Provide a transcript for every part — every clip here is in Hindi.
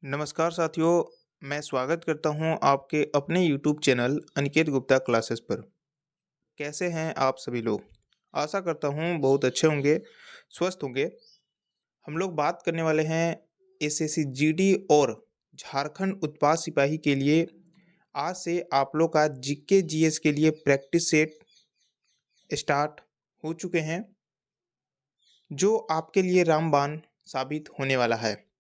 नमस्कार साथियों, मैं स्वागत करता हूं आपके अपने YouTube channel Aniket Gupta classes पर। कैसे हैं आप सभी लोग? आशा करता हूं बहुत अच्छे होंगे, स्वस्थ होंगे। हम लोग बात करने वाले हैं एसएससी जीडी और झारखंड उत्पाद सिपाही के लिए। आज से आप लोग का जीके जीएस के लिए प्रैक्टिस सेट स्टार्ट हो चुके हैं, जो आपके लिए रामबाण साबित होने वाला है।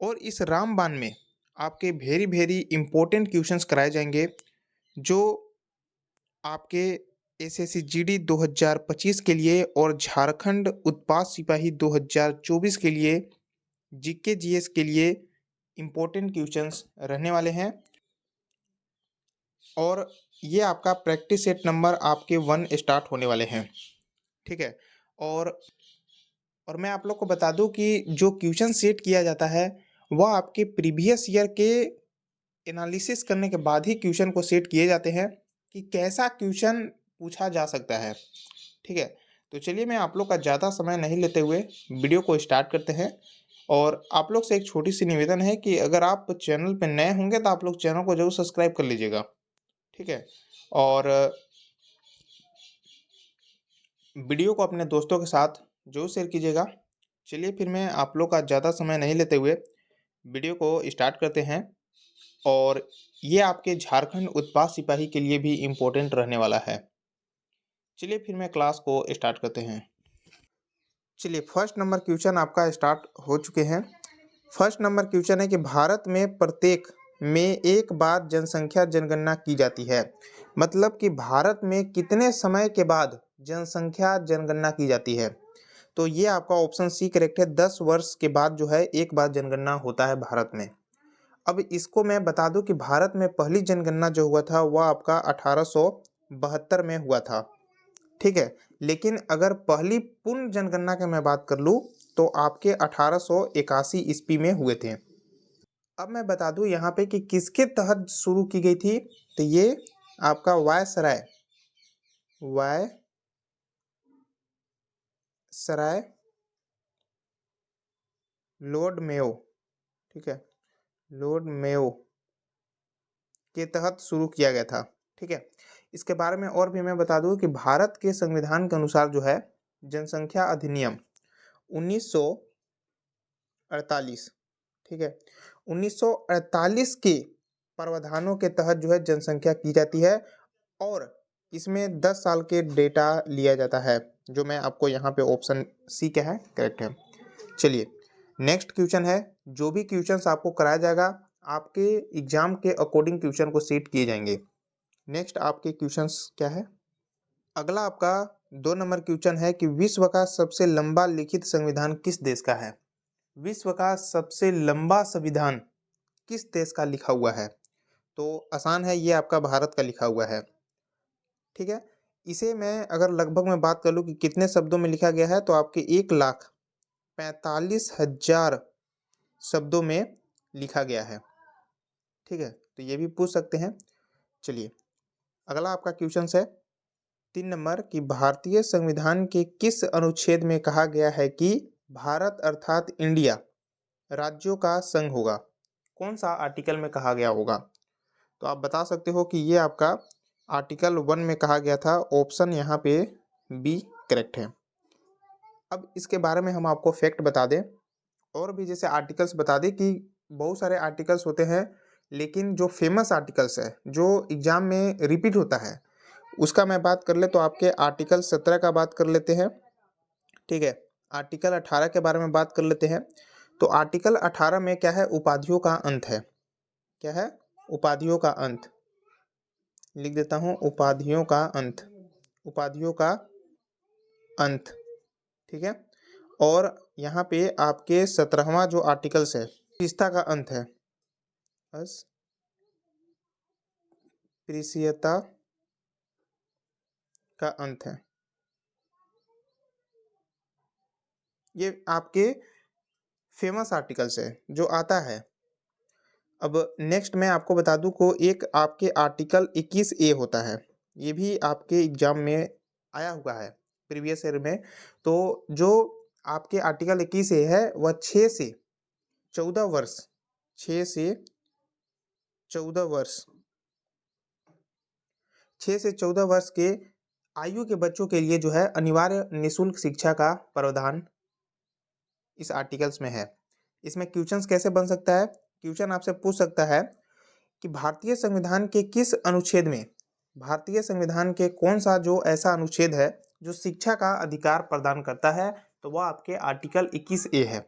और इस रामबाण में आपके वेरी वेरी इंपॉर्टेंट क्वेश्चंस कराए जाएंगे, जो आपके एसएससी जीडी 2025 के लिए और झारखंड उत्पाद सिपाही 2024 के लिए जीके जीएस के लिए इंपॉर्टेंट क्वेश्चंस रहने वाले हैं। और ये आपका प्रैक्टिस सेट नंबर आपके 1 स्टार्ट होने वाले हैं, ठीक है। और मैं आप लोग को बता दूं कि जो क्वेश्चन सेट किया जाता है वह आपके प्रीवियस ईयर के एनालिसिस करने के बाद ही क्वेश्चन को सेट किए जाते हैं कि कैसा क्वेश्चन पूछा जा सकता है, ठीक है। तो चलिए, मैं आप लोग का ज़्यादा समय नहीं लेते हुए वीडियो को स्टार्ट करते हैं। और आप लोग से एक छोटी सी निवेदन है कि अगर आप चैनल पर नए होंगे तो आप लोग चैनल को जरूर सब्सक्राइब कर लीजिएगा, ठीक है। और वीडियो को अपने दोस्तों के साथ जरूर शेयर कीजिएगा। चलिए फिर मैं आप लोग का ज़्यादा समय नहीं लेते हुए वीडियो को स्टार्ट करते हैं। और ये आपके झारखंड उत्पाद सिपाही के लिए भी इम्पोर्टेंट रहने वाला है। चलिए फिर मैं क्लास को स्टार्ट करते हैं। चलिए, फर्स्ट नंबर क्वेश्चन आपका स्टार्ट हो चुके हैं। फर्स्ट नंबर क्वेश्चन है कि भारत में प्रत्येक में एक बार जनसंख्या जनगणना की जाती है। मतलब कि भारत में कितने समय के बाद जनसंख्या जनगणना की जाती है? तो ये आपका ऑप्शन सी करेक्ट है। 10 वर्ष के बाद जो है एक बार जनगणना होता है भारत में। अब इसको मैं बता दूं कि भारत में पहली जनगणना जो हुआ था वह आपका 1872 में हुआ था, ठीक है। लेकिन अगर पहली पूर्ण जनगणना की मैं बात कर लूं तो आपके 1881 ईस्वी में हुए थे। अब मैं बता दूं यहाँ पे कि किसके तहत शुरू की गई थी। तो ये आपका वायसराय लॉर्ड मेयो, ठीक है, लॉर्ड मेयो के तहत शुरू किया गया था, ठीक है। इसके बारे में और भी मैं बता दूं कि भारत के संविधान के अनुसार जो है जनसंख्या अधिनियम 1948, ठीक है, 1948 के प्रावधानों के तहत जो है जनसंख्या की जाती है। और इसमें 10 साल के डेटा लिया जाता है, जो मैं आपको यहाँ पे ऑप्शन सी क्या है करेक्ट है। चलिए, नेक्स्ट क्वेश्चन है। जो भी क्वेश्चंस आपको कराया जाएगा आपके एग्जाम के अकॉर्डिंग क्वेश्चन को सेट किए जाएंगे। नेक्स्ट आपके क्वेश्चंस क्या है? अगला आपका 2 नंबर क्वेश्चन है कि विश्व का सबसे लंबा लिखित संविधान किस देश का है? विश्व का सबसे लंबा संविधान किस देश का लिखा हुआ है? तो आसान है, ये आपका भारत का लिखा हुआ है, ठीक है। इसे मैं अगर लगभग में बात कर लूँ कि कितने शब्दों में लिखा गया है तो आपके 1,45,000 शब्दों में लिखा गया है, ठीक है। तो ये भी पूछ सकते हैं। चलिए, अगला आपका क्वेश्चन है 3 नंबर कि भारतीय संविधान के किस अनुच्छेद में कहा गया है कि भारत अर्थात इंडिया राज्यों का संघ होगा? कौन सा आर्टिकल में कहा गया होगा? तो आप बता सकते हो कि ये आपका आर्टिकल 1 में कहा गया था। ऑप्शन यहाँ पे बी करेक्ट है। अब इसके बारे में हम आपको फैक्ट बता दें, और भी जैसे आर्टिकल्स बता दें कि बहुत सारे आर्टिकल्स होते हैं, लेकिन जो फेमस आर्टिकल्स है जो एग्जाम में रिपीट होता है उसका मैं बात कर ले तो आपके आर्टिकल 17 का बात कर लेते हैं, ठीक है। आर्टिकल 18 के बारे में बात कर लेते हैं। तो आर्टिकल 18 में क्या है? उपाधियों का अंत है। क्या है? उपाधियों का अंत। लिख देता हूँ, उपाधियों का अंत, उपाधियों का अंत, ठीक है। और यहाँ पे आपके 17वां जो आर्टिकल्स है अस्पृश्यता का अंत है, अस्पृश्यता का अंत है। ये आपके फेमस आर्टिकल्स है जो आता है। अब नेक्स्ट मैं आपको बता दूं को एक आपके आर्टिकल 21A होता है, ये भी आपके एग्जाम में आया हुआ है प्रीवियस ईयर में। तो जो आपके आर्टिकल 21A है वह 6 से 14 वर्ष 6 से 14 वर्ष 6 से 14 वर्ष के आयु के बच्चों के लिए जो है अनिवार्य निःशुल्क शिक्षा का प्रावधान इस आर्टिकल्स में है। इसमें क्वेश्चंस कैसे बन सकता है? क्वेश्चन आपसे पूछ सकता है कि भारतीय संविधान के किस अनुच्छेद में, भारतीय संविधान के कौन सा जो ऐसा अनुच्छेद है जो शिक्षा का अधिकार प्रदान करता है, तो वह आपके आर्टिकल 21A है।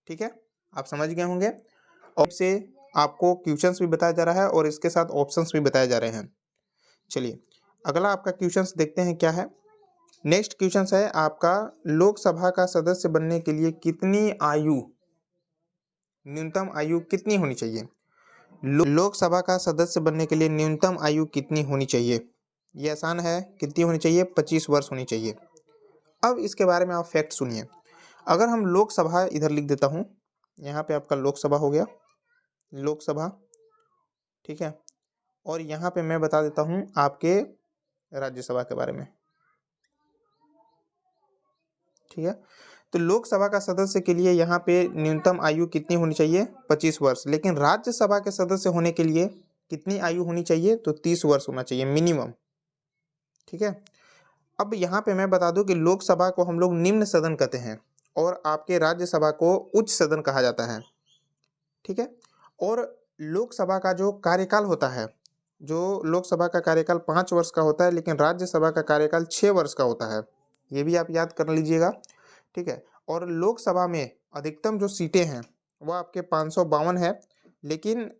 ठीक है, आप समझ गए होंगे। और से आपको क्वेश्चंस भी बताया जा रहा है और इसके साथ ऑप्शंस भी बताए जा रहे हैं। चलिए अगला आपका क्वेश्चंस देखते हैं क्या है। नेक्स्ट क्वेश्चन है आपका, लोकसभा का सदस्य बनने के लिए कितनी आयु, न्यूनतम आयु कितनी होनी चाहिए? लोकसभा का सदस्य बनने के लिए न्यूनतम आयु कितनी होनी चाहिए? ये आसान है, कितनी होनी चाहिए? 25 वर्ष होनी चाहिए। अब इसके बारे में आप फैक्ट सुनिए। अगर हम लोकसभा इधर लिख देता हूँ, यहाँ पे आपका लोकसभा हो गया, लोकसभा, ठीक है। और यहाँ पे मैं बता देता हूँ आपके राज्यसभा के बारे में, ठीक है। तो लोकसभा का सदस्य के लिए यहाँ पे न्यूनतम आयु कितनी होनी चाहिए? 25 वर्ष। लेकिन राज्यसभा के सदस्य होने के लिए कितनी आयु होनी चाहिए? तो 30 वर्ष होना चाहिए मिनिमम, ठीक है। अब यहाँ पे मैं बता दूं कि लोकसभा को हम लोग निम्न सदन कहते हैं और आपके राज्यसभा को उच्च सदन कहा जाता है, ठीक है। और लोकसभा का जो कार्यकाल होता है, जो लोकसभा का कार्यकाल 5 वर्ष का होता है, लेकिन राज्यसभा का कार्यकाल 6 वर्ष का होता है। ये भी आप याद कर लीजिएगा, ठीक है। और लोकसभा में अधिकतम जो सीटें हैं वह आपके 552 है, लेकिन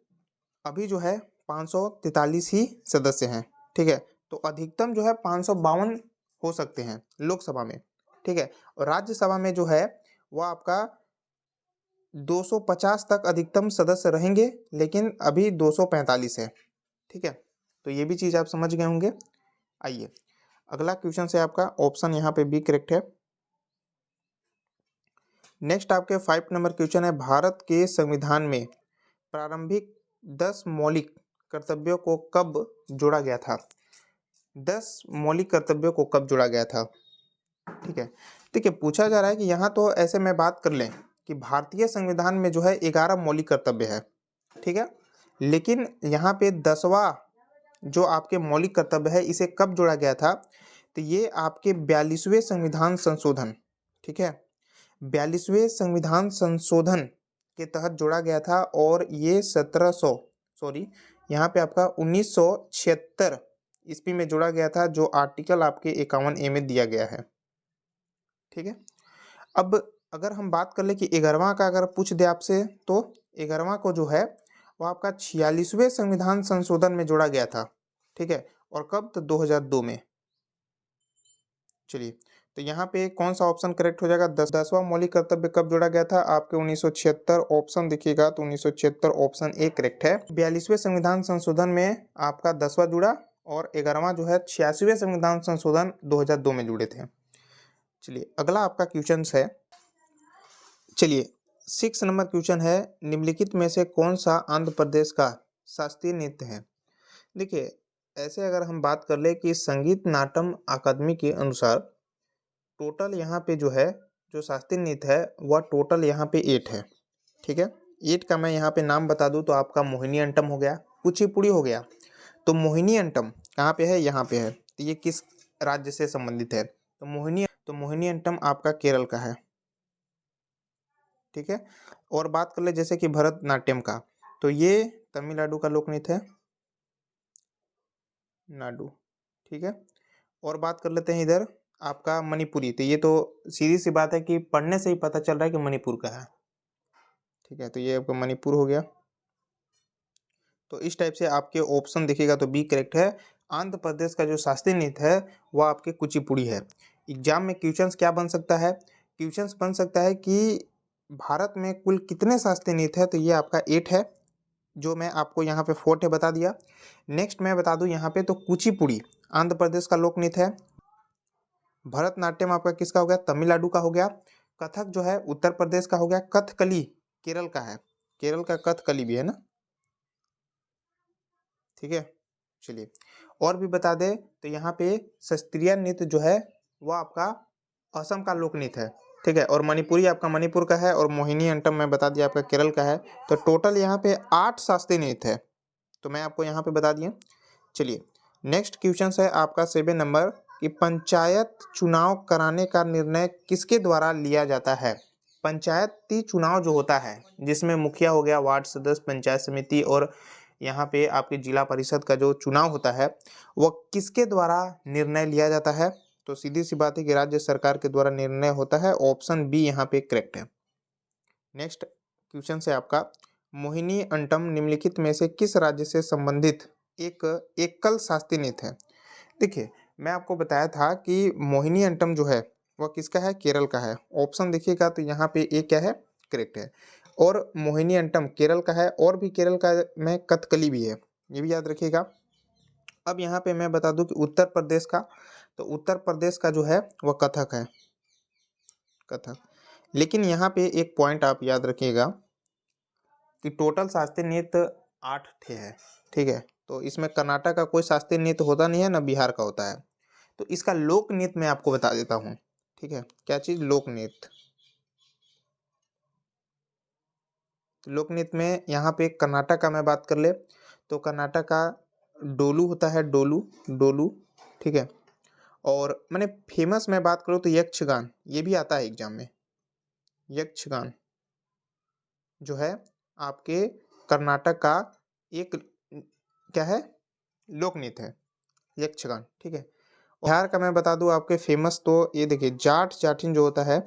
अभी जो है 543 ही सदस्य हैं, ठीक है। तो अधिकतम जो है 552 हो सकते हैं लोकसभा में, ठीक है। और राज्यसभा में जो है वह आपका 250 तक अधिकतम सदस्य रहेंगे, लेकिन अभी 245 है, ठीक है। तो ये भी चीज़ आप समझ गए होंगे। आइए अगला क्वेश्चन से आपका ऑप्शन यहाँ पे बी करेक्ट है। नेक्स्ट आपके 5 नंबर क्वेश्चन है, भारत के संविधान में प्रारंभिक 10 मौलिक कर्तव्यों को कब जोड़ा गया था? 10 मौलिक कर्तव्यों को कब जोड़ा गया था? ठीक है, ठीक है। पूछा जा रहा है कि यहाँ तो ऐसे में बात कर लें कि भारतीय संविधान में जो है 11 मौलिक कर्तव्य है, ठीक है। लेकिन यहाँ पे 10वां जो आपके मौलिक कर्तव्य है इसे कब जोड़ा गया था? तो ये आपके 42वें संविधान संशोधन, ठीक है, 42वें संविधान संशोधन के तहत जोड़ा गया था। और ये 1976 ईस्वी में जोड़ा गया था, जो आर्टिकल आपके 51A में दिया गया है, ठीक है। अब अगर हम बात कर ले कि 11वां का अगर पूछ दे आपसे, तो 11वां को जो है वो आपका 46वें संविधान संशोधन में जोड़ा गया था, ठीक है। और कब? तो 2002 में। चलिए तो यहाँ पे कौन सा ऑप्शन करेक्ट हो जाएगा? 10वां मौलिक कर्तव्य कब जोड़ा गया था? आपके 1976 ऑप्शन देखिएगा तो 1976 ऑप्शन ए करेक्ट है। 42वें संविधान संशोधन में आपका 10वां जुड़ा और 11वां जो है 86वें संविधान संशोधन 2002 में जुड़े थे। चलिए अगला आपका क्वेश्चन है, चलिए 6 नंबर क्वेश्चन है, निम्नलिखित में से कौन सा आंध्र प्रदेश का शास्त्रीय नृत्य है? देखिए ऐसे अगर हम बात कर ले कि संगीत नाटम अकादमी के अनुसार टोटल यहाँ पे जो है जो शास्त्रीय नृत्य है वह टोटल यहाँ पे 8 है, ठीक है। 8 का मैं यहाँ पे नाम बता दूँ तो आपका मोहिनी अट्टम हो गया, कुचिपुड़ी हो गया। तो मोहिनी अट्टम कहाँ पे है? यहाँ पे है। तो ये किस राज्य से संबंधित है? तो मोहिनी अट्टम आपका केरल का है, ठीक है। और बात कर ले जैसे कि भरतनाट्यम का, तो ये तमिलनाडु का लोक नृत्य है, नाडु, ठीक है। और बात कर लेते हैं इधर आपका मणिपुरी, तो ये तो सीधी सी बात है कि पढ़ने से ही पता चल रहा है कि मणिपुर का है, ठीक है। तो ये आपका मणिपुर हो गया। तो इस टाइप से आपके ऑप्शन देखिएगा तो बी करेक्ट है। आंध्र प्रदेश का जो शास्त्रीय नृत्य है वह आपके कुचिपुड़ी है। एग्जाम में क्वेश्चंस क्या बन सकता है? क्वेश्चंस बन सकता है कि भारत में कुल कितने शास्त्रीय नृत्य है? तो ये आपका 8 है, जो मैं आपको यहाँ पे 4 है बता दिया। नेक्स्ट मैं बता दूँ यहाँ पे, तो कुचिपुड़ी आंध्र प्रदेश का लोक नृत्य है। भरतनाट्यम आपका किसका हो गया? तमिलनाडु का हो गया। कथक जो है उत्तर प्रदेश का हो गया। कथकली केरल का है, केरल का कथकली भी है ना, ठीक है। चलिए और भी बता दें तो यहाँ पे शास्त्रीय नृत्य जो है वह आपका असम का लोक नृत्य है, ठीक है। और मणिपुरी आपका मणिपुर का है, और मोहिनी अट्टम मैं बता दिया आपका केरल का है। तो टोटल यहाँ पे 8 शास्त्रीय नृत्य है, तो मैं आपको यहाँ पे बता दिया। चलिए नेक्स्ट क्वेश्चन है आपका 7 नंबर कि पंचायत चुनाव कराने का निर्णय किसके द्वारा लिया जाता है। पंचायती चुनाव जो होता है जिसमें मुखिया हो गया, वार्ड सदस्य, पंचायत समिति और यहाँ पे आपके जिला परिषद का जो चुनाव होता है वह किसके द्वारा निर्णय लिया जाता है। तो सीधी सी बात है कि राज्य सरकार के द्वारा निर्णय होता है। ऑप्शन बी यहाँ पे करेक्ट है। नेक्स्ट क्वेश्चन है आपका मोहिनी अट्टम निम्नलिखित में से किस राज्य से संबंधित एक एकल शास्त्रीय नृत्य है। देखिए मैं आपको बताया था कि मोहिनी अट्टम जो है वह किसका है, केरल का है। ऑप्शन देखिएगा तो यहाँ पे ए क्या है, करेक्ट है। और मोहिनी अट्टम केरल का है, और भी केरल का में कथकली भी है, ये भी याद रखिएगा। अब यहाँ पे मैं बता दूं कि उत्तर प्रदेश का, तो उत्तर प्रदेश का जो है वह कथक है, कथक। लेकिन यहाँ पे एक पॉइंट आप याद रखिएगा कि टोटल शास्त्रीय नृत्य 8 ठे है, ठीक है। तो इसमें कर्नाटक का कोई शास्त्रीय नृत्य होता नहीं है, ना बिहार का होता है। तो इसका लोक नृत्य मैं आपको बता देता हूँ, ठीक है। क्या चीज, लोक नृत्य। लोक नृत्य में यहाँ पे कर्नाटक का मैं बात कर ले तो कर्नाटक का डोलू होता है, डोलू, डोलू, ठीक है। और मैंने फेमस मैं बात करूँ तो यक्षगान, ये भी आता है एग्जाम में। यक्षगान जो है आपके कर्नाटक का एक क्या है, लोक नृत्य है, यक्षगान, ठीक है। बिहार का मैं बता दूं आपके फेमस, तो ये देखिए जाट जाटिन जो होता है,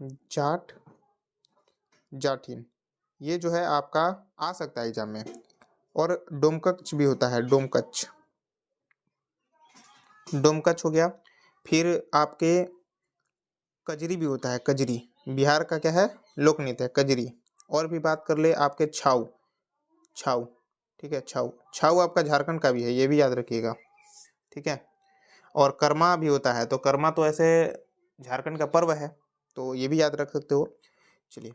जाट जाटिन, ये जो है आपका आ सकता है एग्जाम में। और डोमकच भी होता है, डोमकच, डोमकच हो गया। फिर आपके कजरी भी होता है, कजरी, बिहार का क्या है, लोक नृत्य है, कजरी। और भी बात कर ले आपके छाऊ, छाऊ, ठीक है, छाऊ, छाऊ आपका झारखंड का भी है, ये भी याद रखिएगा, ठीक है। और कर्मा भी होता है, तो कर्मा तो ऐसे झारखंड का पर्व है, तो ये भी याद रख सकते हो। चलिए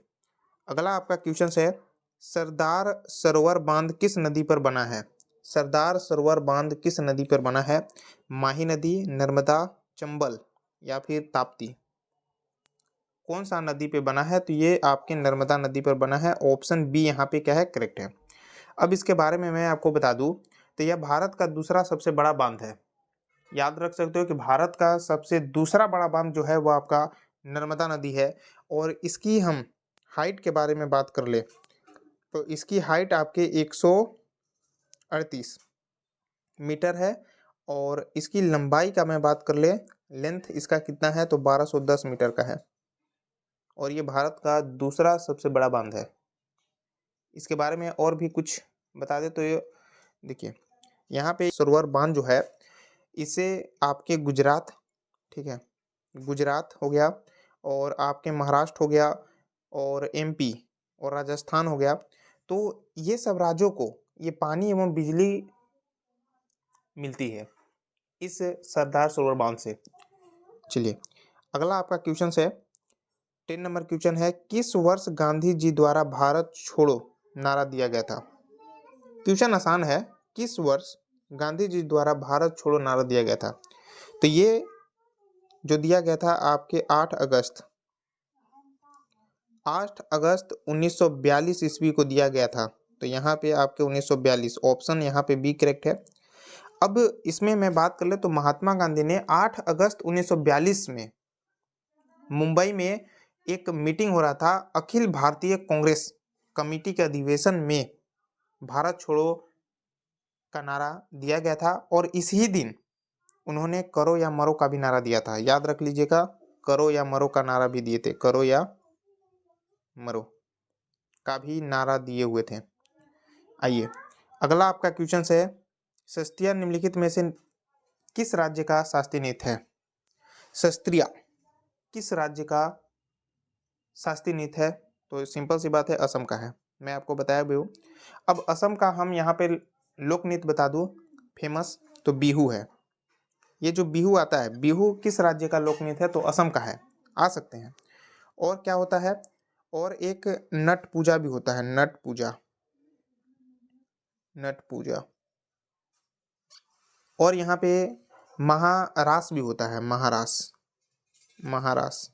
अगला आपका क्वेश्चन है सरदार सरोवर बांध किस नदी पर बना है। सरदार सरोवर बांध किस नदी पर बना है, माही नदी, नर्मदा, चंबल या फिर ताप्ती। कौन सा नदी पे बना है, तो ये आपके नर्मदा नदी पर बना है। ऑप्शन बी यहाँ पे क्या है, करेक्ट है। अब इसके बारे में मैं आपको बता दूं तो यह भारत का दूसरा सबसे बड़ा बांध है। याद रख सकते हो कि भारत का सबसे दूसरा बड़ा बांध जो है वो आपका नर्मदा नदी है। और इसकी हम हाइट के बारे में बात कर ले तो इसकी हाइट आपके 138 मीटर है। और इसकी लंबाई का मैं बात कर ले, लेंथ इसका कितना है, तो 1210 मीटर का है। और ये भारत का दूसरा सबसे बड़ा बांध है। इसके बारे में और भी कुछ बता दे तो ये देखिए यहाँ पे सरोवर बांध जो है इसे आपके गुजरात, ठीक है, गुजरात हो गया, और आपके महाराष्ट्र हो गया, और एमपी और राजस्थान हो गया। तो ये सब राज्यों को ये पानी एवं बिजली मिलती है इस सरदार सरोवर बांध से। चलिए अगला आपका क्वेश्चन है 10 नंबर क्वेश्चन है किस वर्ष गांधी जी द्वारा भारत छोड़ो नारा दिया गया था। क्वेश्चन आसान है, किस वर्ष गांधी जी द्वारा भारत छोड़ो नारा दिया गया था। तो ये जो दिया गया था आपके 8 अगस्त 1942 ईस्वी को दिया गया था। तो यहाँ पे आपके 1942, ऑप्शन यहाँ पे बी करेक्ट है। अब इसमें मैं बात कर ले तो महात्मा गांधी ने 8 अगस्त 1942 में मुंबई में एक मीटिंग हो रहा था, अखिल भारतीय कांग्रेस कमेटी के अधिवेशन में भारत छोड़ो का नारा दिया गया था। और इसी दिन उन्होंने करो या मरो का भी नारा दिया था। याद रख लीजिएगा, करो या मरो का नारा भी दिए थे, करो या मरो का भी नारा दिए हुए थे। आइए अगला आपका क्वेश्चन है शास्त्रीय निम्नलिखित में से किस राज्य का शास्त्रीय नृत्य है। शास्त्रीय किस राज्य का शास्त्रीय नृत्य है, तो सिंपल सी बात है असम का है, मैं आपको बताया भी हूँ। अब असम का हम यहाँ पे लोक नृत्य बता दूँ फेमस, तो बिहू है। ये जो बिहू आता है, बिहू किस राज्य का लोक नृत्य है, तो असम का है, आ सकते हैं। और क्या होता है, और एक नट पूजा भी होता है, नट पूजा, नट पूजा। और यहाँ पे महारास भी होता है, महारास, महारास।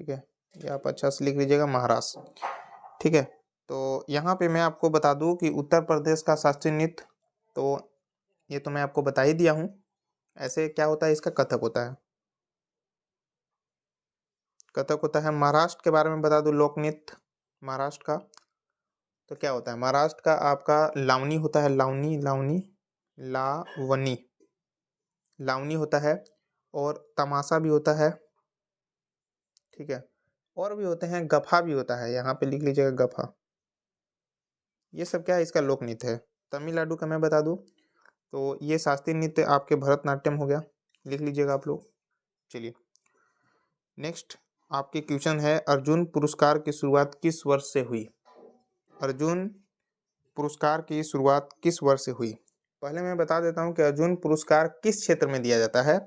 ठीक है, ये आप अच्छा से लिख लीजिएगा, महाराष्ट्र। ठीक है, तो यहाँ पे मैं आपको बता दूं कि उत्तर प्रदेश का शास्त्रीय नृत्य, तो ये तो मैं आपको बता ही दिया हूँ। ऐसे क्या होता है, इसका कथक होता है, कथक होता है। महाराष्ट्र के बारे में बता दूं, लोक नृत्य महाराष्ट्र का, तो क्या होता है महाराष्ट्र का, आपका लावनी होता है, लावनी लावनी लावनी लावनी होता है, और तमाशा भी होता है। ठीक है, और भी होते हैं, गफा भी होता है, यहाँ पे लिख लीजिएगा गफा। ये सब क्या है, इसका लोक नृत्य है। तमिलनाडु का मैं बता दूं, तो ये शास्त्रीय नृत्य आपके भरतनाट्यम हो गया, लिख लीजिएगा आप लोग। चलिए नेक्स्ट आपके क्वेश्चन है, अर्जुन पुरस्कार की शुरुआत किस वर्ष से हुई? अर्जुन पुरस्कार की शुरुआत किस वर्ष से हुई? पहले मैं बता देता हूं कि अर्जुन पुरस्कार किस क्षेत्र में दिया जाता है।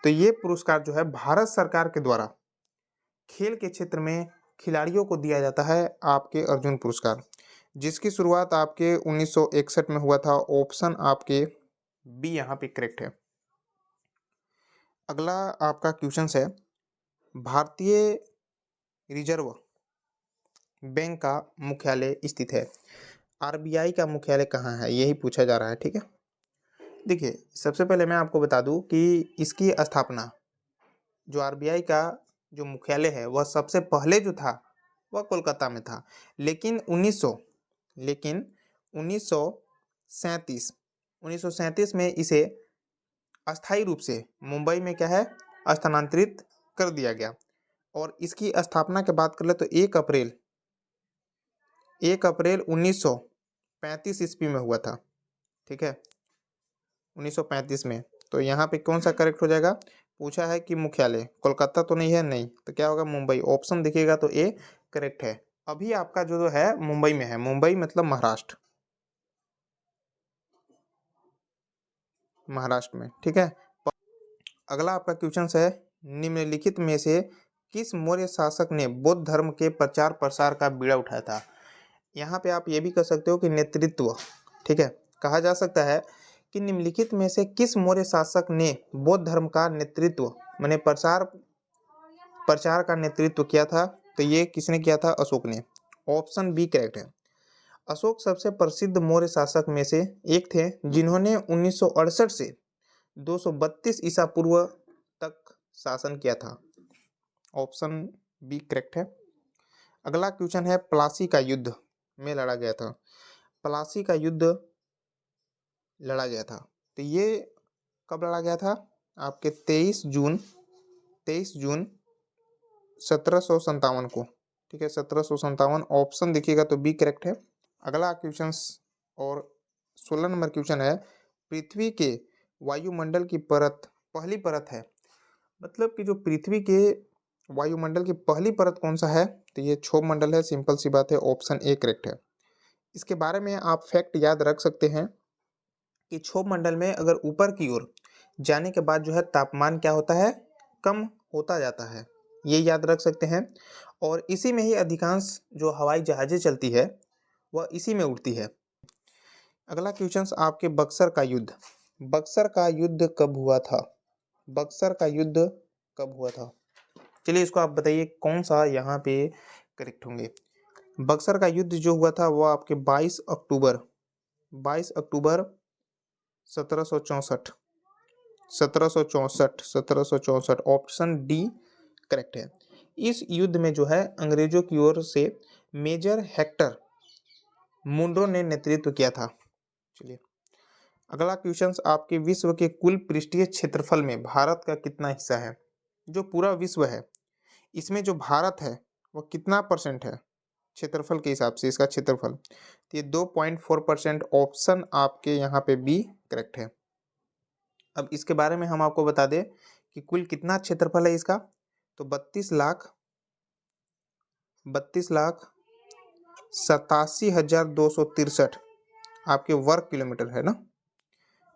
तो ये पुरस्कार जो है भारत सरकार के द्वारा खेल के क्षेत्र में खिलाड़ियों को दिया जाता है, आपके अर्जुन पुरस्कार, जिसकी शुरुआत आपके 1961 में हुआ था। ऑप्शन आपके बी यहाँ पे करेक्ट है। अगला आपका क्वेश्चन है, भारतीय रिजर्व बैंक का मुख्यालय स्थित है। आरबीआई का मुख्यालय कहाँ है, यही पूछा जा रहा है। ठीक है, देखिए सबसे पहले मैं आपको बता दूं कि इसकी स्थापना, जो आरबीआई का जो मुख्यालय है, वह सबसे पहले जो था वह कोलकाता में था, लेकिन 1937 में इसे अस्थायी रूप से मुंबई में क्या है, स्थानांतरित कर दिया गया। और इसकी स्थापना की बात कर ले तो 1 अप्रैल 1935 ईस्वी में हुआ था। ठीक है, 1935 में। तो यहाँ पे कौन सा करेक्ट हो जाएगा, पूछा है कि मुख्यालय कोलकाता तो नहीं है, नहीं तो क्या होगा, मुंबई। ऑप्शन देखिएगा तो ए करेक्ट है। अभी आपका जो है मुंबई में है, मुंबई मतलब महाराष्ट्र, महाराष्ट्र में। ठीक है, अगला आपका क्वेश्चन है, निम्नलिखित में से किस मौर्य शासक ने बौद्ध धर्म के प्रचार प्रसार का बीड़ा उठाया था? यहाँ पे आप ये भी कह सकते हो कि नेतृत्व। ठीक है, कहा जा सकता है कि निम्नलिखित में से किस मौर्य शासक ने बौद्ध धर्म का नेतृत्व, माने प्रचार का नेतृत्व किया था? तो ये किसने किया था, अशोक ने। ऑप्शन बी करेक्ट है। अशोक सबसे प्रसिद्ध मौर्य शासक में से एक थे, जिन्होंने 1968 से 232 ईसा पूर्व तक शासन किया था। ऑप्शन बी करेक्ट है। अगला क्वेश्चन है, प्लासी का युद्ध में लड़ा गया था, प्लासी का युद्ध लड़ा गया था, तो ये कब लड़ा गया था? आपके 23 जून 1757 को। ठीक है, 1757। ऑप्शन देखिएगा तो बी करेक्ट है। अगला क्वेश्चन और 16 नंबर क्वेश्चन है, पृथ्वी के वायुमंडल की परत पहली परत है, मतलब कि जो पृथ्वी के वायुमंडल की पहली परत कौन सा है? तो ये क्षोभ मंडल है, सिंपल सी बात है, ऑप्शन ए करेक्ट है। इसके बारे में आप फैक्ट याद रख सकते हैं कि क्षोभ मंडल में अगर ऊपर की ओर जाने के बाद जो है तापमान क्या होता है, कम होता जाता है, ये याद रख सकते हैं। और इसी में ही अधिकांश जो हवाई जहाजें चलती है वह इसी में उड़ती है। अगला क्वेश्चन आपके, बक्सर का युद्ध, बक्सर का युद्ध कब हुआ था? बक्सर का युद्ध कब हुआ था? चलिए इसको आप बताइए कौन सा यहाँ पे करेक्ट होंगे। बक्सर का युद्ध जो हुआ था वो आपके 22 अक्टूबर 1764 1764 ऑप्शन डी करेक्ट है। इस युद्ध में जो है अंग्रेजों की ओर से मेजर हेक्टर मुंड्रो ने नेतृत्व किया था। चलिए अगला क्वेश्चन आपके, विश्व के कुल पृष्ठीय क्षेत्रफल में भारत का कितना हिस्सा है? जो पूरा विश्व है इसमें जो भारत है वो कितना परसेंट है क्षेत्रफल के हिसाब से, इसका क्षेत्रफल? तो ये 2.4%। ऑप्शन आपके यहाँ पे बी करेक्ट है। अब इसके बारे में हम आपको बता दें कि कुल कितना क्षेत्रफल है इसका, तो 32,87,263 आपके वर्ग किलोमीटर है ना।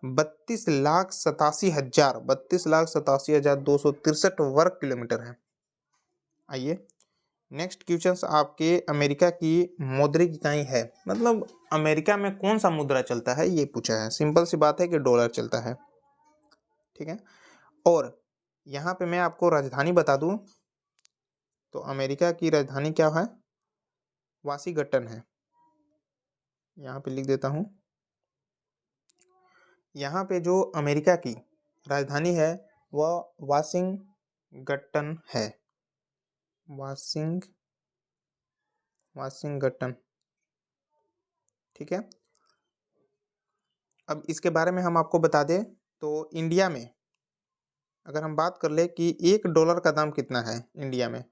32,87,263 वर्ग किलोमीटर है। आइए नेक्स्ट क्वेश्चन आपके, अमेरिका की मौद्रिक इकाई है, मतलब अमेरिका में कौन सा मुद्रा चलता है ये पूछा है। सिंपल सी बात है कि डॉलर चलता है। ठीक है, और यहाँ पे मैं आपको राजधानी बता दूं, तो अमेरिका की राजधानी क्या है? वाशिंगटन है। यहाँ पे लिख देता हूँ। यहाँ पे जो अमेरिका की राजधानी है वह वाशिंगटन है। वाशिंगटन, ठीक है। अब इसके बारे में हम आपको बता दें तो इंडिया में अगर हम बात कर ले कि $1 का दाम कितना है इंडिया में,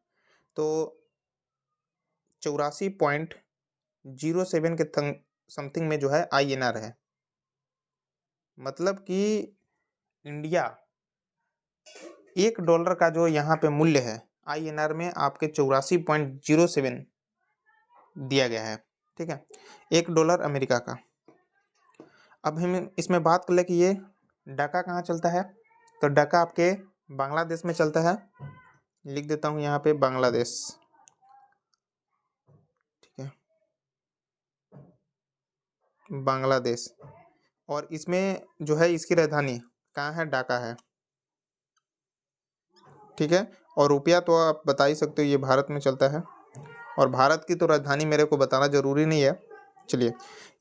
तो 84.07 के समथिंग में जो है INR है। मतलब कि इंडिया $1 का जो यहाँ पे मूल्य है INR में आपके 84.07 दिया गया है, ठीक है, $1 अमेरिका का। अब हम इसमें बात कर ले कि ये डाका कहाँ चलता है, तो डाका आपके बांग्लादेश में चलता है। लिख देता हूँ यहाँ पे बांग्लादेश, ठीक है, बांग्लादेश। और इसमें जो है इसकी राजधानी कहाँ है? ढाका है, ठीक है। और रुपया तो आप बता ही सकते हो, ये भारत में चलता है। और भारत की तो राजधानी मेरे को बताना जरूरी नहीं है। चलिए,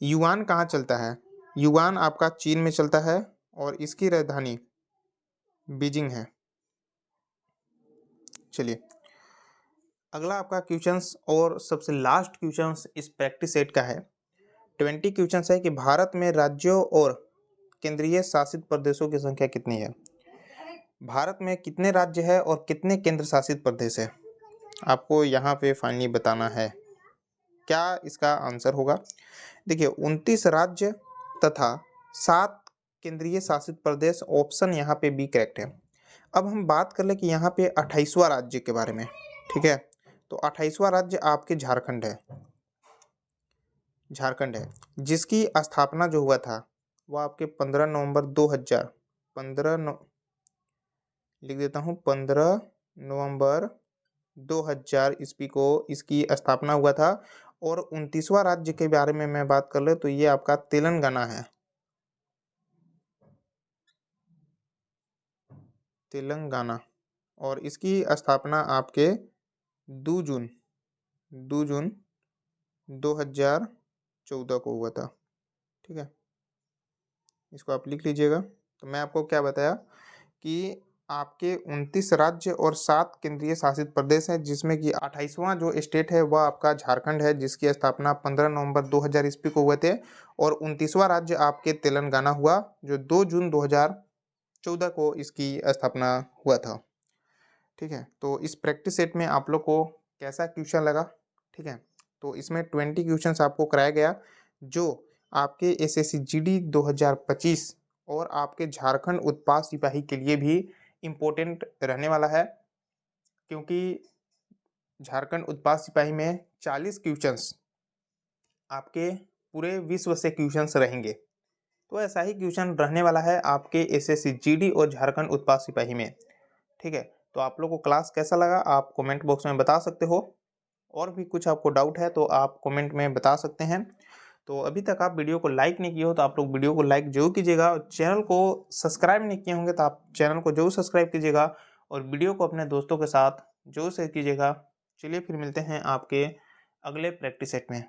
युआन कहाँ चलता है? युआन आपका चीन में चलता है और इसकी राजधानी बीजिंग है। चलिए, अगला आपका क्वेश्चंस और सबसे लास्ट क्वेश्चंस इस प्रैक्टिस सेट का है। 20 क्वेश्चंस है कि भारत में राज्यों और केंद्रीय शासित प्रदेशों की संख्या कितनी है? भारत में कितने राज्य है और कितने केंद्र शासित प्रदेश है? आपको यहाँ पे फाइनली बताना है। क्या इसका आंसर होगा? देखिए, 29 राज्य तथा 7 केंद्रीय शासित प्रदेश, ऑप्शन यहाँ पे बी करेक्ट है। अब हम बात कर ले कि यहाँ पे 28वां राज्य के बारे में, ठीक है। तो 28वां राज्य आपके झारखंड है। झारखंड है, जिसकी स्थापना जो हुआ था वो आपके 15 नवंबर 2000 लिख देता हूँ 15 नवंबर 2000 ईस्वी को इसकी स्थापना हुआ था। और 29वां राज्य के बारे में मैं बात कर ले तो ये आपका तेलंगाना है। तेलंगाना, और इसकी स्थापना आपके 2 जून 2014 को हुआ था, ठीक है। इसको आप लिख लीजिएगा। तो मैं आपको क्या बताया कि आपके 29 राज्य और 7 केंद्रीय शासित प्रदेश हैं, जिसमें कि 28वां जो स्टेट है वह आपका झारखंड है, जिसकी स्थापना 15 नवंबर 2000 ईस्वी को हुए थे। और 29वां राज्य आपके तेलंगाना हुआ, जो 2 जून 2014 को इसकी स्थापना हुआ था, ठीक है। तो इस प्रैक्टिस सेट में आप लोग को कैसा क्वेश्चन लगा? ठीक है, तो इसमें 20 क्वेश्चन आपको कराया गया, जो आपके SSC GD 2025 और आपके झारखंड उत्पाद सिपाही के लिए भी इम्पोर्टेंट रहने वाला है, क्योंकि झारखंड उत्पाद सिपाही में 40 क्वेश्चंस आपके पूरे विश्व से क्वेश्चंस रहेंगे। तो ऐसा ही क्वेश्चन रहने वाला है आपके SSC GD और झारखंड उत्पाद सिपाही में, ठीक है। तो आप लोग को क्लास कैसा लगा आप कमेंट बॉक्स में बता सकते हो। और भी कुछ आपको डाउट है तो आप कमेंट में बता सकते हैं। तो अभी तक आप वीडियो को लाइक नहीं किए हो तो आप लोग वीडियो को लाइक जरूर कीजिएगा। और चैनल को सब्सक्राइब नहीं किए होंगे तो आप चैनल को जरूर सब्सक्राइब कीजिएगा और वीडियो को अपने दोस्तों के साथ जरूर शेयर कीजिएगा। चलिए फिर मिलते हैं आपके अगले प्रैक्टिस सेट में।